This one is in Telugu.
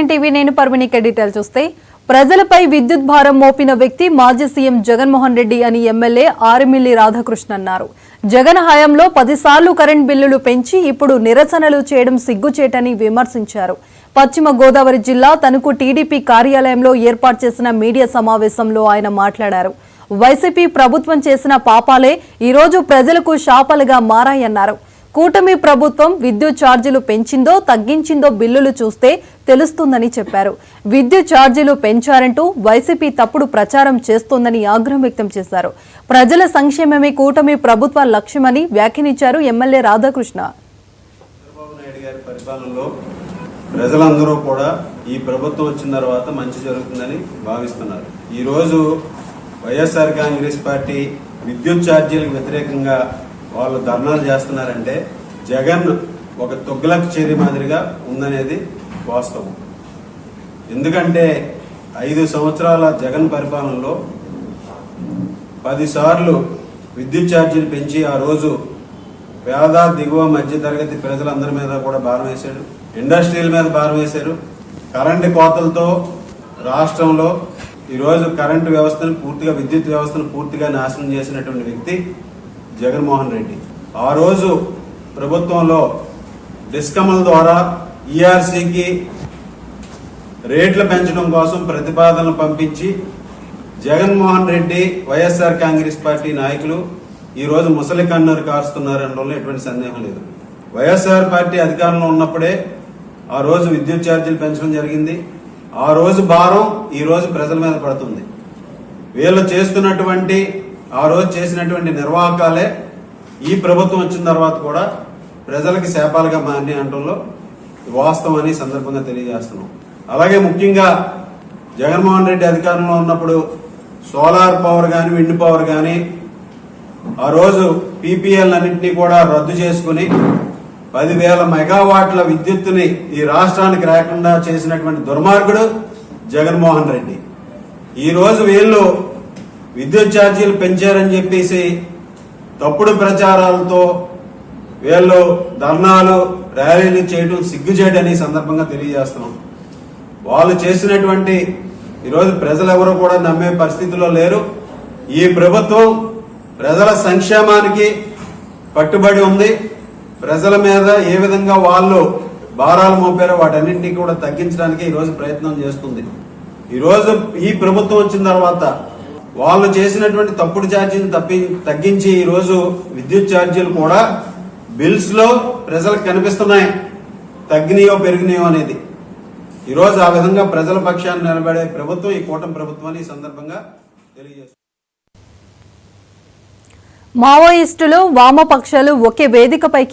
నేషన్ టీవీ నేను పర్వణి డీటెయిల్ చూస్తే ప్రజలపై విద్యుత్ భారం మోపిన వ్యక్తి మాజీ సీఎం జగన్మోహన్ రెడ్డి అని ఎమ్మెల్యే ఆరిమిల్లి రాధాకృష్ణ అన్నారు. జగన్ హయాంలో 10 సార్లు కరెంట్ బిల్లులు పెంచి ఇప్పుడు నిరసనలు చేయడం సిగ్గుచేటని విమర్శించారు. పశ్చిమ గోదావరి జిల్లా తణుకు టీడీపీ కార్యాలయంలో ఏర్పాటు చేసిన మీడియా సమావేశంలో ఆయన మాట్లాడారు. వైసీపీ ప్రభుత్వం చేసిన పాపాలే ఈ రోజు ప్రజలకు శాపాలుగా మారాయన్నారు. కూటమి ప్రభుత్వం విద్యుత్ ఛార్జీలు పెంచిందో తగ్గించిందో బిల్లులు చూస్తే తెలుస్తుందని చెప్పారు. విద్యుత్ ఛార్జీలు పెంచారంటూ వైసీపీ తప్పుడు ప్రచారం చేస్తోందని ఆగ్రహం వ్యక్తం చేశారు. ప్రజల సంక్షేమమే కూటమి ప్రభుత్వ లక్ష్యమని వ్యాఖ్యానించారు ఎమ్మెల్యే రాధాకృష్ణ. ప్రజలందరూ కూడా ఈ ప్రభుత్వం వచ్చిన తర్వాత మంచి జరుగుతుందని భావిస్తున్నారు. ఈరోజు వైఎస్ఆర్ కాంగ్రెస్ పార్టీ విద్యుత్ ఛార్జీలకు వ్యతిరేకంగా వాళ్ళు ధర్నాలు చేస్తున్నారంటే జగన్ ఒక తొగ్గులకు చేరి మాదిరిగా ఉందనేది వాస్తవం. ఎందుకంటే 5 సంవత్సరాల జగన్ పరిపాలనలో 10 సార్లు విద్యుత్ ఛార్జీలు పెంచి ఆ రోజు పేద దిగువ మధ్య తరగతి ప్రజలందరి మీద కూడా భారం వేశాడు. ఇండస్ట్రీల మీద భారం వేశారు. కరెంటు కోతలతో రాష్ట్రంలో ఈరోజు కరెంటు వ్యవస్థను పూర్తిగా విద్యుత్ వ్యవస్థను పూర్తిగా నాశనం చేసినటువంటి వ్యక్తి జగన్మోహన్ రెడ్డి. ఆ రోజు ప్రభుత్వంలో డిస్కమ్ల ద్వారా ఈఆర్సీకి రేట్లు పెంచడం కోసం ప్రతిపాదనలు పంపించి జగన్మోహన్ రెడ్డి వైఎస్ఆర్ కాంగ్రెస్ పార్టీ నాయకులు ఈరోజు ముసలి కన్నీరు కారుస్తున్నారనడంలో ఎటువంటి సందేహం లేదు. వైఎస్ఆర్ పార్టీ అధికారంలో ఉన్నప్పుడే ఆ రోజు విద్యుత్ ఛార్జీలు పెంచడం జరిగింది. ఆ రోజు భారం ఈ రోజు ప్రజల మీద పడుతుంది. వీళ్ళు చేస్తున్నటువంటి ఆ రోజు చేసినటువంటి నిర్వాహకాలే ఈ ప్రభుత్వం వచ్చిన తర్వాత కూడా ప్రజలకి శాపాలుగా మారి అనడంలో వాస్తవం అని సందర్భంగా తెలియజేస్తున్నాం. అలాగే ముఖ్యంగా జగన్మోహన్ రెడ్డి అధికారంలో ఉన్నప్పుడు సోలార్ పవర్ కానీ విండ్ పవర్ కానీ ఆ రోజు పీపీఎల్ అన్నింటినీ కూడా రద్దు చేసుకుని 10,000 మెగావాట్ల విద్యుత్తుని ఈ రాష్ట్రానికి రాకుండా చేసినటువంటి దుర్మార్గుడు జగన్మోహన్ రెడ్డి. ఈ రోజు వీళ్ళు విద్యుత్ ఛార్జీలు పెంచారని చెప్పేసి తప్పుడు ప్రచారాలతో వీళ్ళు ధర్నాలు ర్యాలీలు చేయడం సిగ్గుచేటని సందర్భంగా తెలియజేస్తున్నాం. వాళ్ళు చేసినటువంటి ఈరోజు ప్రజలు ఎవరు కూడా నమ్మే పరిస్థితిలో లేరు. ఈ ప్రభుత్వం ప్రజల సంక్షేమానికి కట్టుబడి ఉంది. ప్రజల మీద ఏ విధంగా వాళ్ళు భారాలు మోపారో వాటన్నింటినీ కూడా తగ్గించడానికి ఈరోజు ప్రయత్నం చేస్తుంది. ఈరోజు ఈ ప్రభుత్వం వచ్చిన తర్వాత వాళ్ళు చేసినటువంటి తప్పుడు ఛార్జీలు తగ్గించి ఈరోజు విద్యుత్ ఛార్జీలు కూడా బిల్స్ లో ప్రజలకు కనిపిస్తున్నాయి, తగ్గినాయో పెరిగినాయో అనేది. ఈరోజు ఆ విధంగా ప్రజల పక్షాన్ని నిలబడే ప్రభుత్వం ఈ కూటమి ప్రభుత్వాన్ని ఈ సందర్భంగా తెలియజేస్తుంది. మావోయిస్టులు వామపక్షాలు ఒకే వేదికపైకి